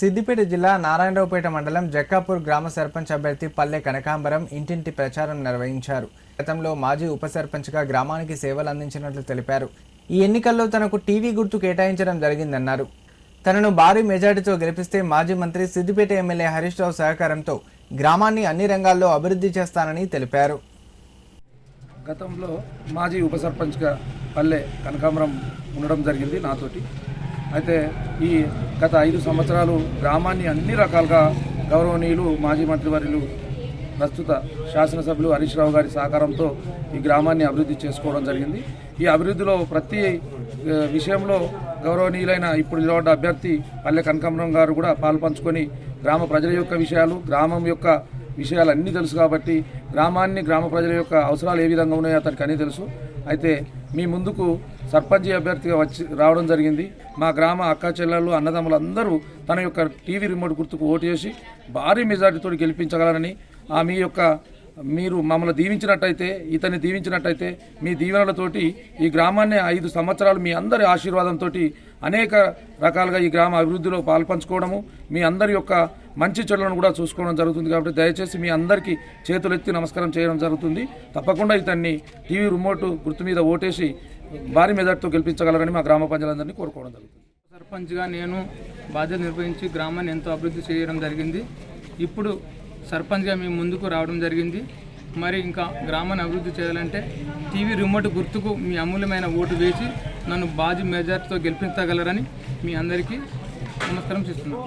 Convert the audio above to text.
సిద్దిపేట జిల్లా నారాయణరావుపేట మండలం జక్కాపూర్ గ్రామ సర్పంచ్ అభ్యర్థి పల్లె కనకాంబరం ఇంటింటి ప్రచారం నిర్వహించారు. గతంలో మాజీ ఉప సర్పంచ్గా గ్రామానికి సేవలు అందించినట్లు తెలిపారు. ఈ ఎన్నికల్లో తనకు టీవీ గుర్తు కేటాయించడం జరిగిందన్నారు. తనను భారీ మెజార్టీతో గెలిపిస్తే మాజీ మంత్రి సిద్దిపేట ఎమ్మెల్యే హరీష్ రావు సహకారంతో గ్రామాన్ని అన్ని రంగాల్లో అభివృద్ధి చేస్తానని తెలిపారు. గతంలో మాజీ ఉప సర్పంచ్గా పల్లె కనకాంబరం ఉండడం జరిగింది నాతోటి. అయితే ఈ గత 5 సంవత్సరాలు గ్రామాన్ని అన్ని రకాలుగా గౌరవనీయులు మాజీ మంత్రివర్యులు ప్రస్తుత శాసనసభ్యులు హరీష్ రావు గారి సహకారంతో ఈ గ్రామాన్ని అభివృద్ధి చేసుకోవడం జరిగింది. ఈ అభివృద్ధిలో ప్రతి విషయంలో గౌరవనీయులైన ఇప్పుడు నిలబడ్డ అభ్యర్థి పల్లె కనకాంబరం గారు కూడా పాల్పంచుకొని గ్రామ ప్రజల యొక్క విషయాలు, గ్రామం యొక్క విషయాలు అన్నీ తెలుసు కాబట్టి గ్రామ ప్రజల యొక్క అవసరాలు ఏ విధంగా ఉన్నాయో అతనికి అన్నీ తెలుసు. అయితే మీ ముందుకు సర్పంచ్ అభ్యర్థిగా రావడం జరిగింది. మా గ్రామ అక్క చెల్లెళ్ళు అన్నదమ్ములు అందరూ తన యొక్క టీవీ రిమోట్ గుర్తుకు ఓటు చేసి భారీ మెజార్టీతో గెలిపించగలరని, మీరు మమ్మల్ని దీవించినట్టయితే, ఇతన్ని దీవించినట్టయితే మీ దీవెనలతోటి ఈ గ్రామాన్ని 5 సంవత్సరాలు మీ అందరి ఆశీర్వాదంతో అనేక రకాలుగా ఈ గ్రామ అభివృద్ధిలో పాల్పంచుకోవడము, మీ అందరి యొక్క మంచి చెడులను కూడా చూసుకోవడం జరుగుతుంది. కాబట్టి దయచేసి మీ అందరికీ చేతులెత్తి నమస్కారం చేయడం జరుగుతుంది. తప్పకుండా ఇతన్ని టీవీ రిమోట్ గుర్తు మీద ఓటేసి భారీ మెజార్టీతో గెలిపించగలరని మా గ్రామ ప్రజలందరినీ కోరుకోవడం జరుగుతుంది. సర్పంచ్గా నేను బాధ్యత నిర్వహించి గ్రామాన్ని ఎంతో అభివృద్ధి చేయడం జరిగింది. ఇప్పుడు సర్పంచ్గా మేము ముందుకు రావడం జరిగింది. మరి ఇంకా గ్రామాన్ని అభివృద్ధి చేయాలంటే టీవీ రిమోట్ గుర్తుకు మీ అమూల్యమైన ఓటు వేసి నన్ను భారీ మెజార్టీతో గెలిపించగలరని మీ అందరికీ నమస్కారం చేస్తున్నాను.